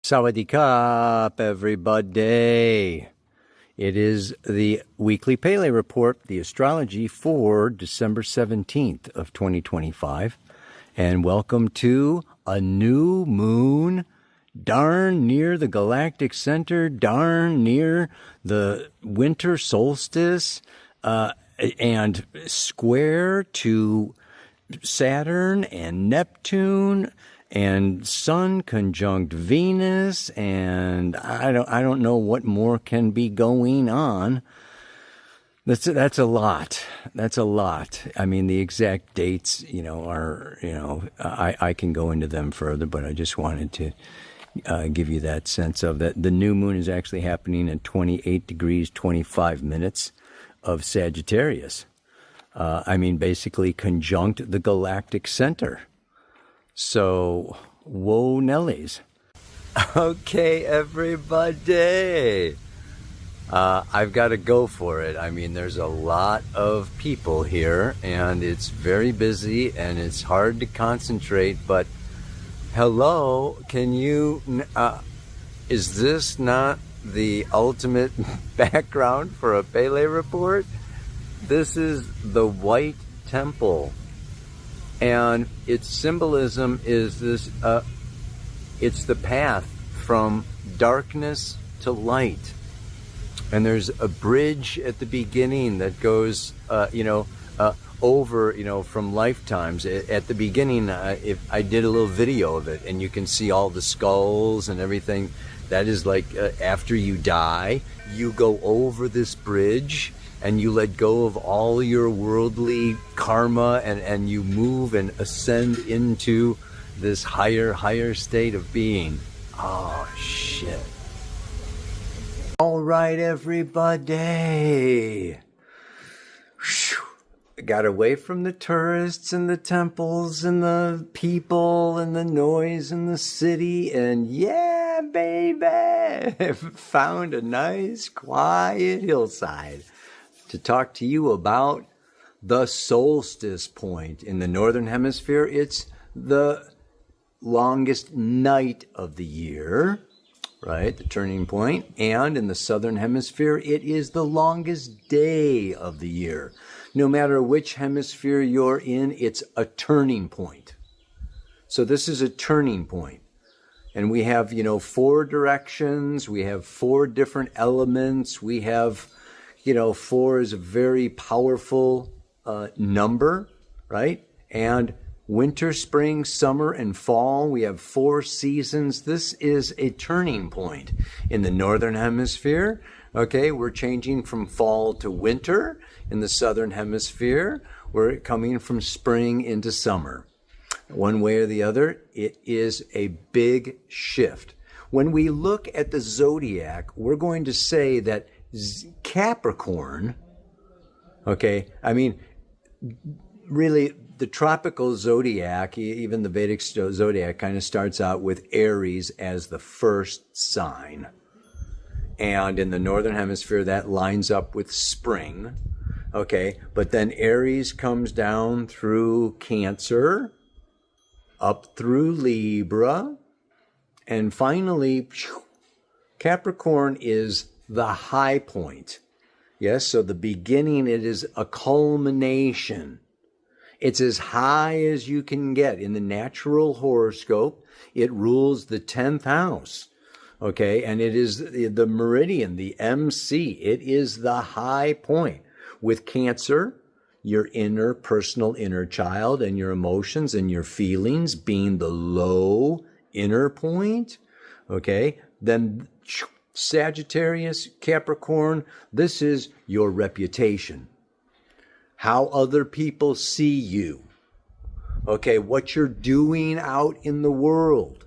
Sawadee Kap, everybody. It is the weekly Pele report, the astrology for December 17th of 2025. And welcome to a new moon darn near the galactic center, darn near the winter solstice, and square to Saturn and Neptune, and Sun conjunct Venus, and I don't know what more can be going on. That's a lot. That's a lot. I mean, the exact dates, are, I can go into them further, but I just wanted to give you that sense of that. The new moon is actually happening at 28 degrees, 25 minutes of Sagittarius. Basically conjunct the galactic center. So, whoa Nellies. Okay, everybody. I've got to go for it. I mean, there's a lot of people here, and it's very busy, and it's hard to concentrate, but hello, can you, is this not the ultimate background for a Pele report? This is the White Temple. And its symbolism is this, it's the path from darkness to light. And there's a bridge at the beginning that goes, over, from lifetimes. At the beginning, if I did a little video of it, and you can see all the skulls and everything. That is like after you die, you go over this bridge, and you let go of all your worldly karma, and you move and ascend into this higher state of being. Oh, shit. All right, everybody. Whew. Got away from the tourists and the temples and the people and the noise in the city, and yeah, baby, found a nice quiet hillside to talk to you about the solstice point. In the northern hemisphere, it's the longest night of the year, right? The turning point. And in the southern hemisphere, it is the longest day of the year. No matter which hemisphere you're in, it's a turning point. So this is a turning point. And we have, 4 directions. We have 4 different elements. We have 4 is a very powerful number, right? And winter, spring, summer, and fall, we have 4 seasons. This is a turning point. In the northern hemisphere, okay, we're changing from fall to winter. In the southern hemisphere, we're coming from spring into summer. One way or the other, it is a big shift. When we look at the zodiac, we're going to say that Capricorn, okay, really the tropical zodiac, even the Vedic zodiac, kind of starts out with Aries as the first sign. And in the northern hemisphere, that lines up with spring, okay, but then Aries comes down through Cancer, up through Libra, and finally, Capricorn is the high point. Yes, so the beginning, it is a culmination. It's as high as you can get. In the natural horoscope, it rules the 10th house. Okay, and it is the meridian, the MC. It is the high point. With Cancer, your personal inner child and your emotions and your feelings being the low inner point. Okay, then Sagittarius, Capricorn, this is your reputation. How other people see you. Okay, what you're doing out in the world.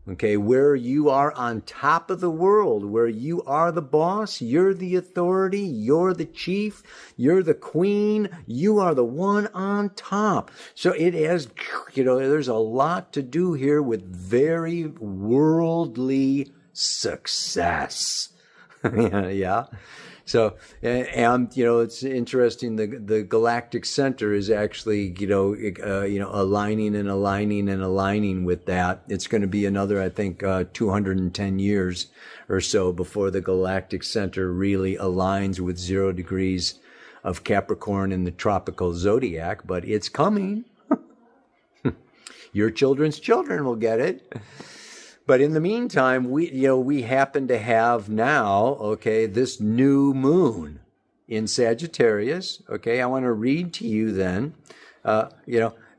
Okay, where you are on top of the world, where you are the boss, you're the authority, you're the chief, you're the queen, you are the one on top. So it has, there's a lot to do here with very worldly success. Yeah. So, and it's interesting. The galactic center is actually, aligning and aligning and aligning with that. It's going to be another, I think, 210 years or so before the galactic center really aligns with 0 degrees of Capricorn in the tropical zodiac. But it's coming. Your children's children will get it. But in the meantime, we happen to have now, this new moon in Sagittarius. I want to read to you then, so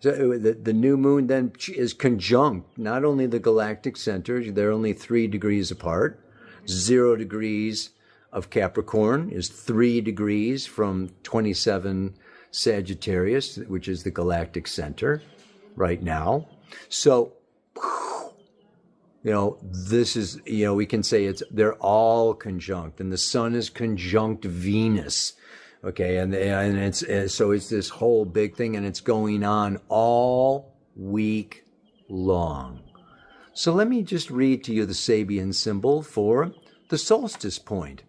the new moon then is conjunct, not only the galactic center, they're only 3 degrees apart. 0 degrees of Capricorn is 3 degrees from 27 Sagittarius, which is the galactic center right now. So, this is, we can say they're all conjunct, and the sun is conjunct Venus. And so it's this whole big thing, and it's going on all week long. So let me just read to you the Sabian symbol for the solstice point,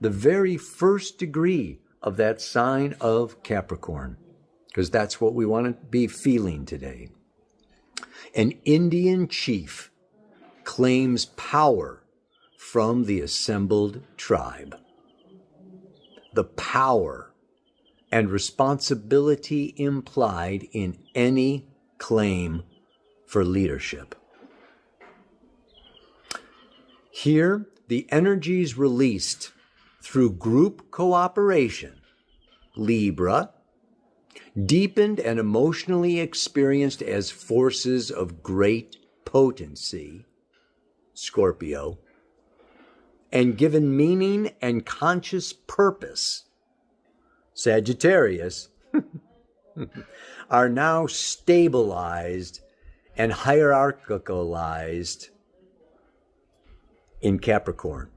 the very first degree of that sign of Capricorn, because that's what we want to be feeling today. An Indian chief claims power from the assembled tribe. The power and responsibility implied in any claim for leadership. Here, the energies released through group cooperation, Libra, deepened and emotionally experienced as forces of great potency, Scorpio, and given meaning and conscious purpose, Sagittarius, are now stabilized and hierarchicalized in Capricorn.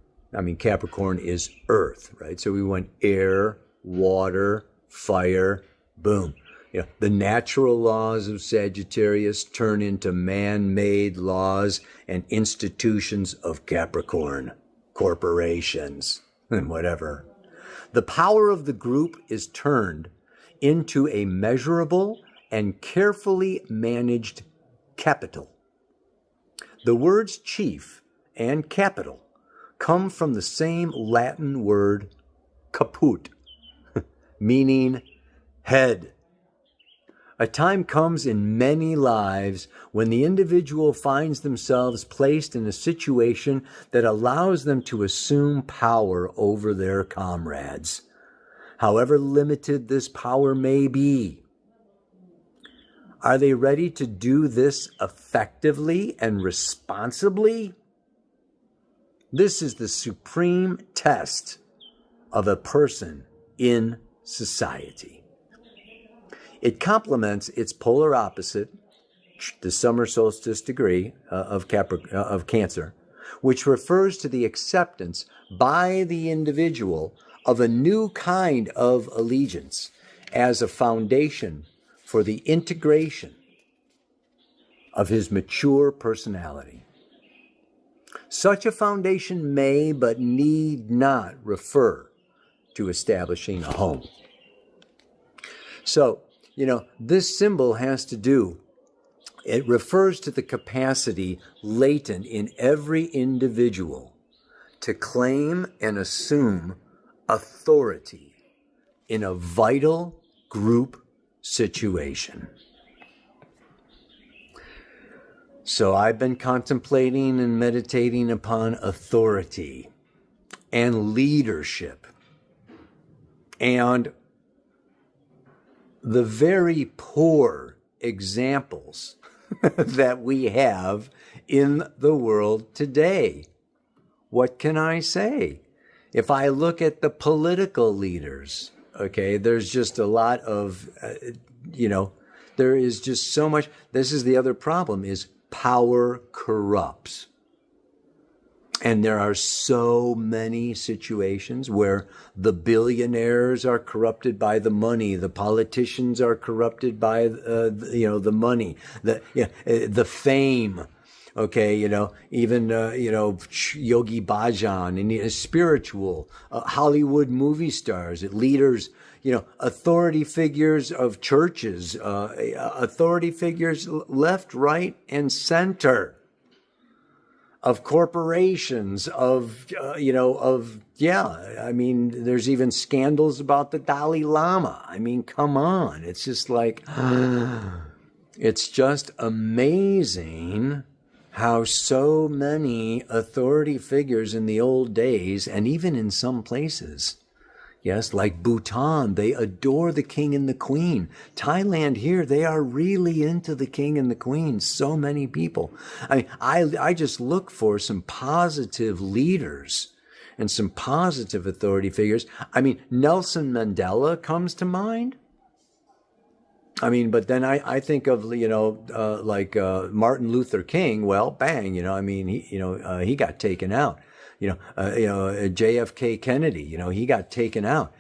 Capricorn is earth, right? So we want air, water, fire, boom. The natural laws of Sagittarius turn into man-made laws and institutions of Capricorn, corporations, and whatever. The power of the group is turned into a measurable and carefully managed capital. The words chief and capital come from the same Latin word caput, meaning head. A time comes in many lives when the individual finds themselves placed in a situation that allows them to assume power over their comrades, however limited this power may be. Are they ready to do this effectively and responsibly? This is the supreme test of a person in society. It complements its polar opposite, the summer solstice degree of Cancer, which refers to the acceptance by the individual of a new kind of allegiance as a foundation for the integration of his mature personality. Such a foundation may but need not refer to establishing a home. So, this symbol has to do, it refers to the capacity latent in every individual to claim and assume authority in a vital group situation. So I've been contemplating and meditating upon authority and leadership and the very poor examples that we have in the world today. What can I say? If I look at the political leaders, there's just a lot of, there is just so much. This is the other problem, is power corrupts. And there are so many situations where the billionaires are corrupted by the money, the politicians are corrupted by the money, the fame. Okay, even, Yogi Bhajan, and spiritual, Hollywood movie stars, leaders, authority figures of churches, authority figures left, right, and center, of corporations, there's even scandals about the Dalai Lama. I mean, come on. It's just like, it's just amazing how so many authority figures in the old days, and even in some places, yes, like Bhutan, they adore the king and the queen. Thailand here, they are really into the king and the queen. So many people. I just look for some positive leaders and some positive authority figures. Nelson Mandela comes to mind. But then I think of, Martin Luther King. Well, bang, he got taken out. JFK Kennedy, he got taken out.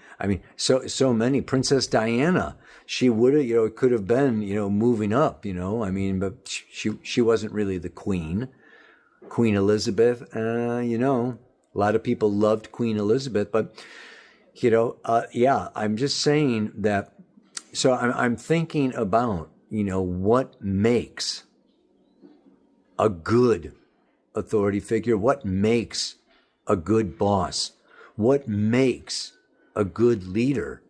So many. Princess Diana, she would have, could have been, moving up, but she wasn't really the queen. Queen Elizabeth, a lot of people loved Queen Elizabeth, but, I'm just saying that. So I'm thinking about, what makes a good authority figure, what makes a good boss, what makes a good leader.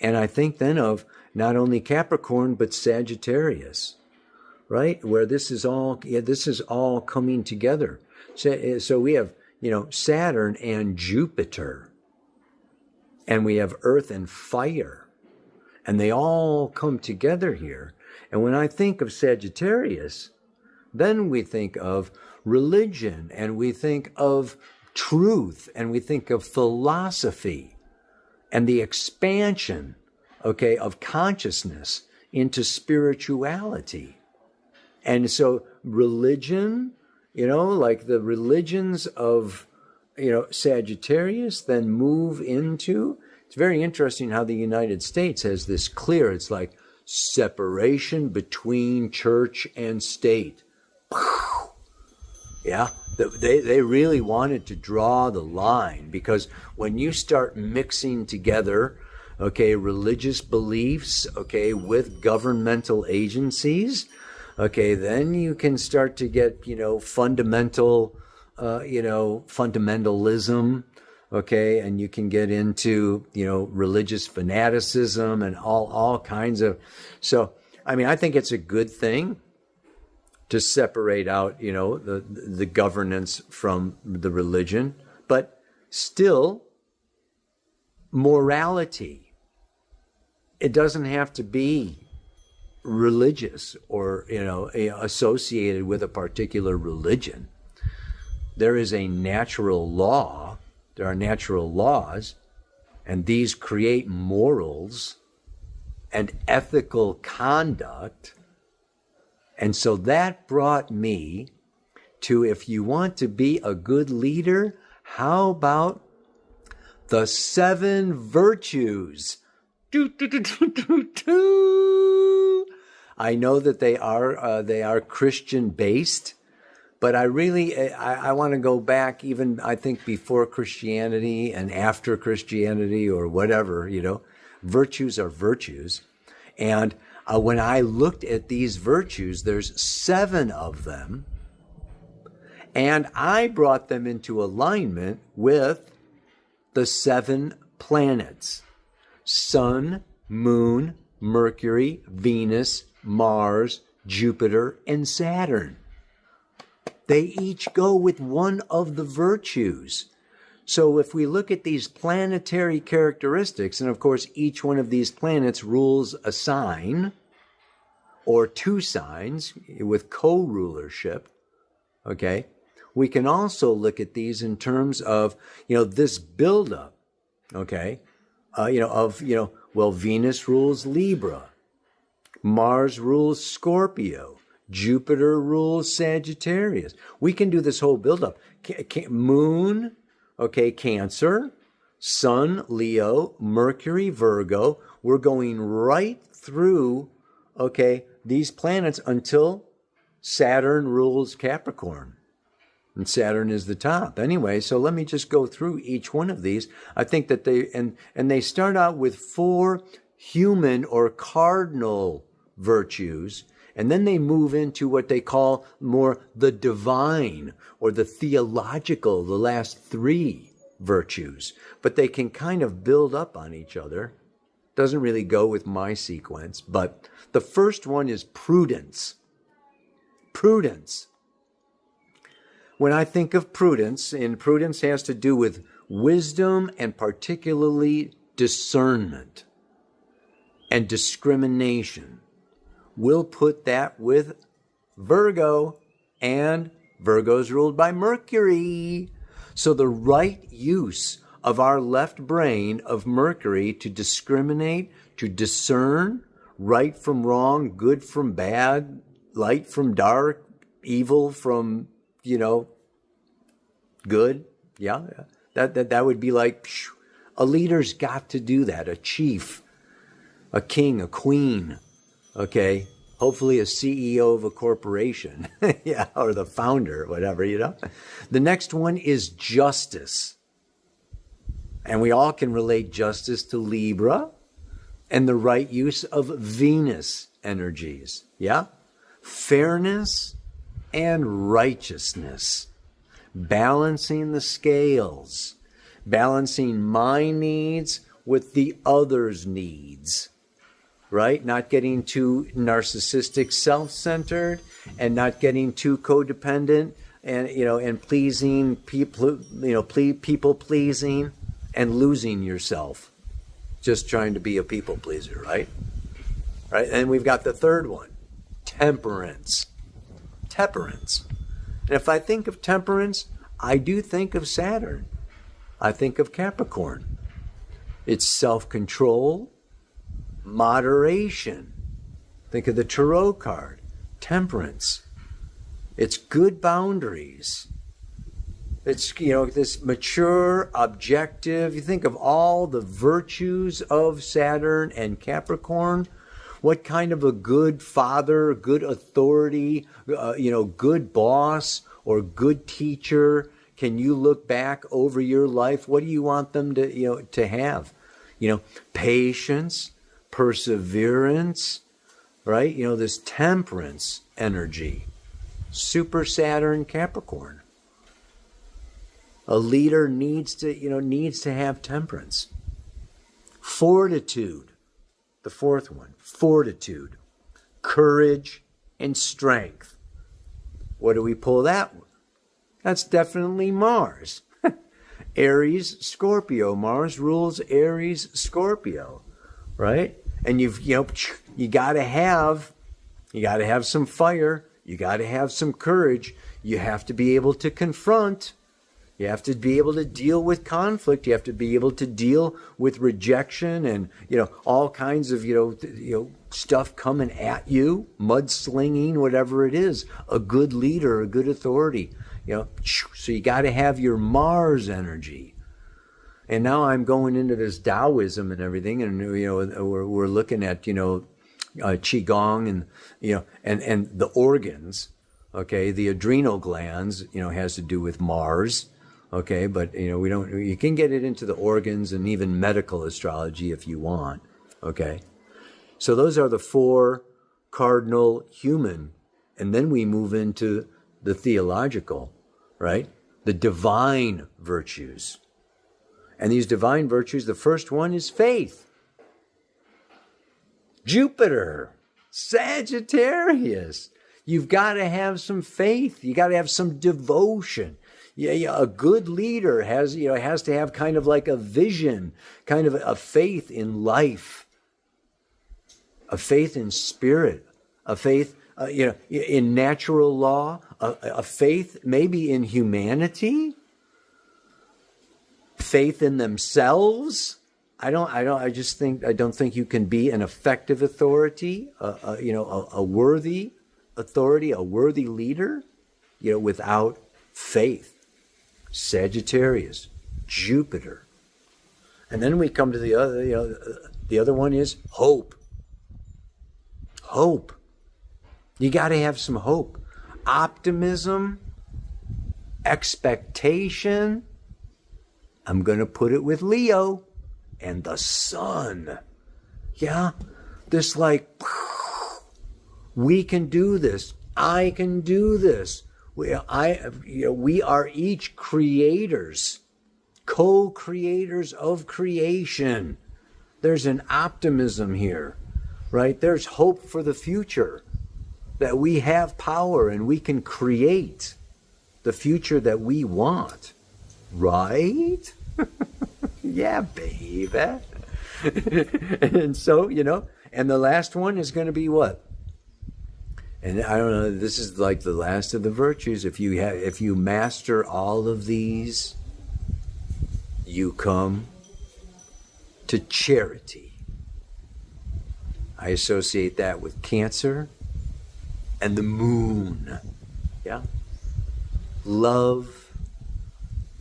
And I think then of not only Capricorn, but Sagittarius, right? Where this is all coming together. So we have, Saturn and Jupiter, and we have Earth and fire. And they all come together here. And when I think of Sagittarius, then we think of religion, and we think of truth, and we think of philosophy, and the expansion, of consciousness into spirituality. And so religion, like the religions of, Sagittarius then move into. It's very interesting how the United States has this clear, it's like separation between church and state. Yeah, they really wanted to draw the line, because when you start mixing together, religious beliefs, with governmental agencies, then you can start to get, fundamentalism. And you can get into, religious fanaticism and all kinds of. So, I think it's a good thing to separate out, the governance from the religion, but still morality. It doesn't have to be religious or, associated with a particular religion. There is a natural law. There are natural laws, and these create morals and ethical conduct. And so that brought me to, if you want to be a good leader, how about the 7 virtues? I know that they are Christian based. But I want to go back even, I think, before Christianity and after Christianity or whatever, virtues are virtues. And when I looked at these virtues, there's 7 of them. And I brought them into alignment with the 7 planets: Sun, Moon, Mercury, Venus, Mars, Jupiter, and Saturn. They each go with one of the virtues. So if we look at these planetary characteristics, and of course each one of these planets rules a sign or 2 signs with co-rulership, we can also look at these in terms of, this buildup, Venus rules Libra, Mars rules Scorpio, Jupiter rules Sagittarius. We can do this whole buildup. Moon, Cancer, Sun, Leo, Mercury, Virgo. We're going right through, these planets until Saturn rules Capricorn. And Saturn is the top. Anyway, so let me just go through each one of these. I think that they start out with 4 human or cardinal virtues, and then they move into what they call more the divine or the theological, the last 3 virtues. But they can kind of build up on each other. Doesn't really go with my sequence, but the first one is prudence. Prudence. When I think of prudence, and prudence has to do with wisdom and particularly discernment and discrimination. We'll put that with Virgo, and Virgo's ruled by Mercury. So the right use of our left brain of Mercury to discriminate, to discern right from wrong, good from bad, light from dark, evil from, good. Yeah. That would be like, a leader's got to do that. A chief, a king, a queen, okay? Hopefully a CEO of a corporation, yeah, or the founder, whatever, The next one is justice. And we all can relate justice to Libra and the right use of Venus energies, yeah? Fairness and righteousness. Balancing the scales, balancing my needs with the other's needs, right? Not getting too narcissistic, self-centered, and not getting too codependent, and pleasing people, people pleasing, and losing yourself, just trying to be a people pleaser, right? Right. And we've got the third one, temperance. Temperance. And if I think of temperance, I do think of Saturn. I think of Capricorn. It's self-control, moderation. Think of the tarot card, temperance. It's good boundaries. It's, this mature, objective. You think of all the virtues of Saturn and Capricorn. What kind of a good father, good authority, good boss or good teacher can you look back over your life? What do you want them to have? Patience, perseverance, right? This temperance energy. Super Saturn, Capricorn. A leader needs to have temperance. Fortitude. The fourth one, fortitude, courage, and strength. What do we pull that one? That's definitely Mars. Aries, Scorpio. Mars rules Aries, Scorpio, right? And you got to have some fire. You got to have some courage. You have to be able to confront. You have to be able to deal with conflict. You have to be able to deal with rejection and, all kinds of, stuff coming at you, mudslinging, whatever it is. A good leader, a good authority, So you got to have your Mars energy. And now I'm going into this Taoism and everything, and, we're looking at, Qigong and the organs, okay? The adrenal glands, has to do with Mars. Okay, but you can get it into the organs and even medical astrology if you want. Okay, so those are the 4 cardinal human, and then we move into the theological, right? The divine virtues. And these divine virtues, the first one is faith. Jupiter, Sagittarius. You've got to have some faith. You got to have some devotion. Yeah, a good leader has to have kind of like a vision, kind of a faith in life, a faith in spirit, a faith, in natural law, a faith maybe in humanity, faith in themselves. I don't think you can be an effective authority, a worthy authority, a worthy leader, without faith. Sagittarius, Jupiter. And then we come to the other one is hope. Hope. You got to have some hope. optimism, expectation. I'm going to put it with Leo and the sun. Yeah, this like, we can do this. I can do this. We are each creators, co-creators of creation. There's an optimism here, right? There's hope for the future, that we have power and we can create the future that we want, right? Yeah, baby. And so, and the last one is going to be what? And I don't know, this is like the last of the virtues. If you master all of these, you come to charity. I associate that with Cancer and the moon. Yeah. Love,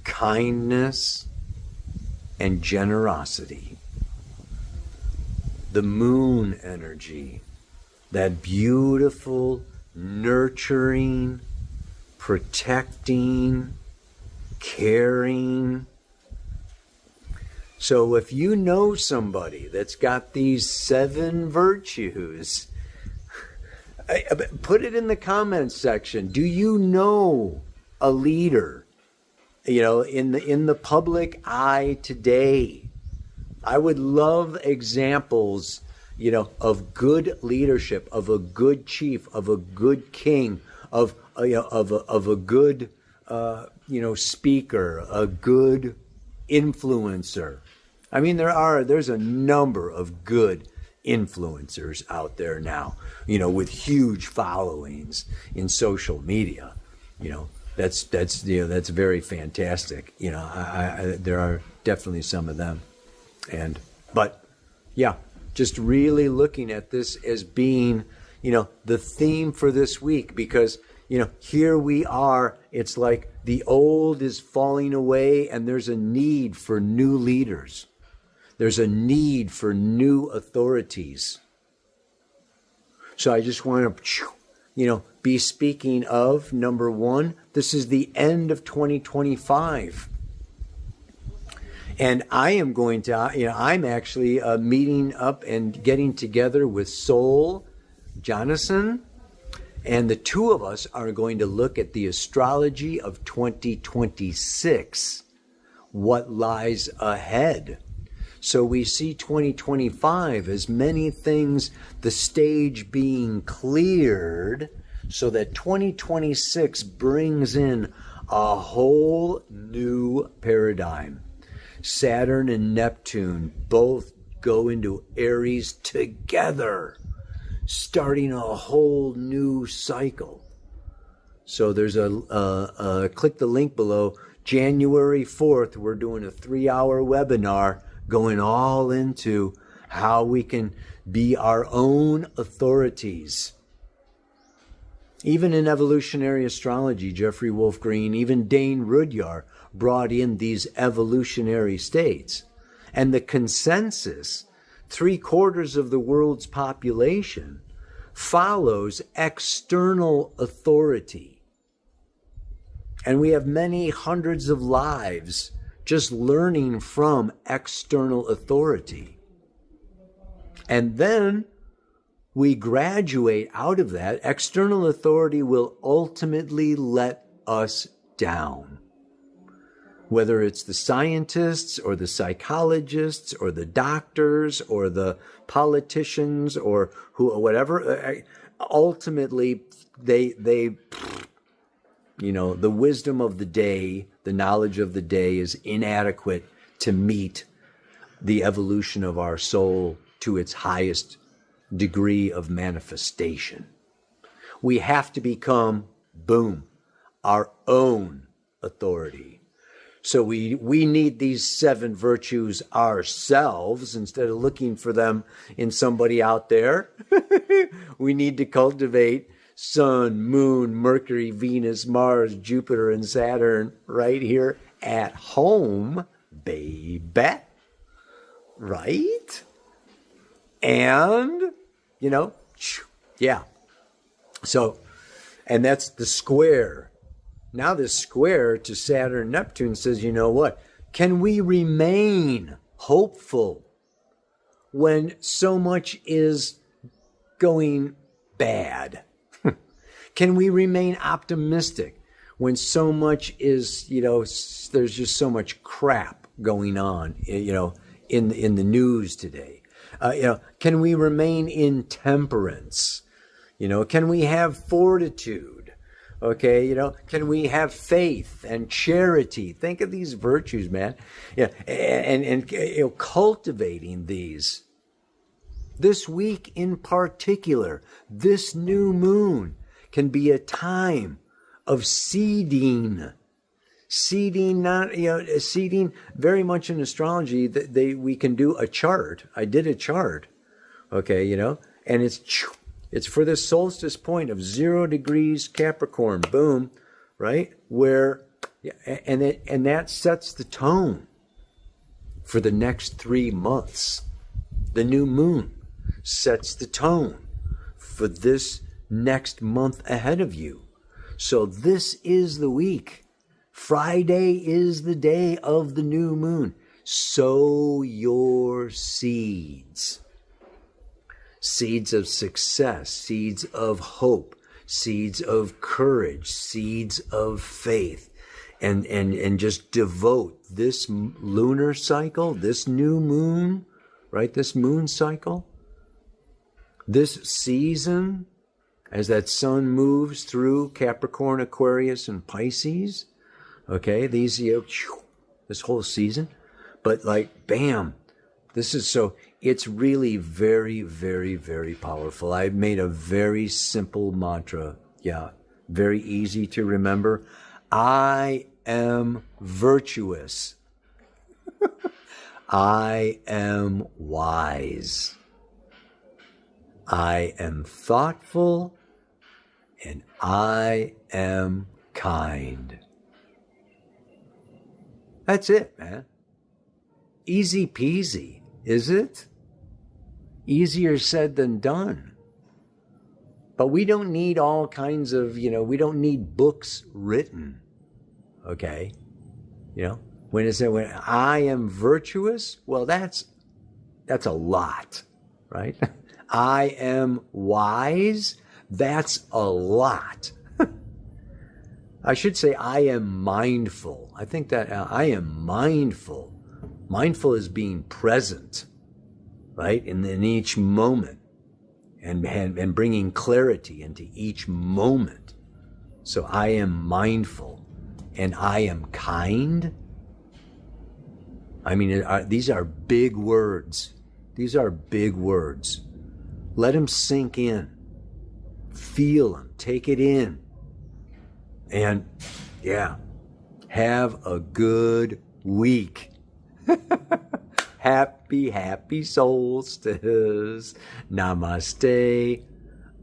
kindness, and generosity. The moon energy, that beautiful, nurturing, protecting, caring. So if you know somebody that's got these 7 virtues, put it in the comments section. Do you know a leader, in the public eye today? I would love examples, of good leadership, of a good chief, of a good king, of a good, speaker, a good influencer. I mean, there's a number of good influencers out there now, with huge followings in social media. That's very fantastic. There are definitely some of them. But just really looking at this as being, the theme for this week, because, here we are, it's like the old is falling away and there's a need for new leaders. There's a need for new authorities. So I just want to, be speaking of, number one, this is the end of 2025. And I am going to, I'm actually meeting up and getting together with Soul Jonathan, and the two of us are going to look at the astrology of 2026, what lies ahead. So we see 2025 as many things, the stage being cleared, so that 2026 brings in a whole new paradigm. Saturn and Neptune both go into Aries together, starting a whole new cycle. So there's click the link below. January 4th, we're doing a 3-hour webinar going all into how we can be our own authorities. Even in evolutionary astrology, Jeffrey Wolf Green, even Dane Rudyard brought in these evolutionary states. And the consensus, 3/4 of the world's population, follows external authority. And we have many hundreds of lives just learning from external authority. And then we graduate out of that. External authority will ultimately let us down. Whether it's the scientists or the psychologists or the doctors or the politicians or whatever, ultimately they the wisdom of the day, the knowledge of the day is inadequate to meet the evolution of our soul to its highest degree of manifestation. We have to become, boom, our own authority. So we need these 7 virtues ourselves instead of looking for them in somebody out there. We need to cultivate Sun, Moon, Mercury, Venus, Mars, Jupiter, and Saturn right here at home, baby. Right? And, yeah. So, And that's the square. Now this square to Saturn, Neptune says, you know what? Can we remain hopeful when so much is going bad? Can we remain optimistic when so much is, there's just so much crap going on, in the news today? Can we remain in temperance? Can we have fortitude? Okay, can we have faith and charity? Think of these virtues, man. Yeah, and cultivating these. This week in particular, this new moon can be a time of seeding. Seeding, seeding very much in astrology that we can do a chart. I did a chart, okay, and it's for the solstice point of 0 degrees Capricorn, boom, right? Where, and that sets the tone for the next 3 months. The new moon sets the tone for this next month ahead of you. So this is the week. Friday is the day of the new moon. Sow your seeds. Seeds of success, seeds of hope, seeds of courage, seeds of faith, and just devote this lunar cycle, this new moon, right? This moon cycle, this season, as that sun moves through Capricorn, Aquarius, and Pisces. Okay, these, this whole season, but bam, this is it's really very, very, very powerful. I've made a very simple mantra. Yeah, very easy to remember. I am virtuous. I am wise. I am thoughtful, and I am kind. That's it, man. Easy peasy, is it? Easier said than done. But we don't need all kinds of, we don't need books written. Okay? When I am virtuous, well, that's a lot, right? I am wise, that's a lot. I should say I am mindful. I think that I am mindful. Mindful is being present, right? In each moment and bringing clarity into each moment. So I am mindful and I am kind. I mean, these are big words. These are big words. Let them sink in. Feel them. Take it in. And have a good week. Happy solstice. Namaste.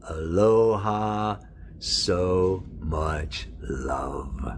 Aloha. So much love.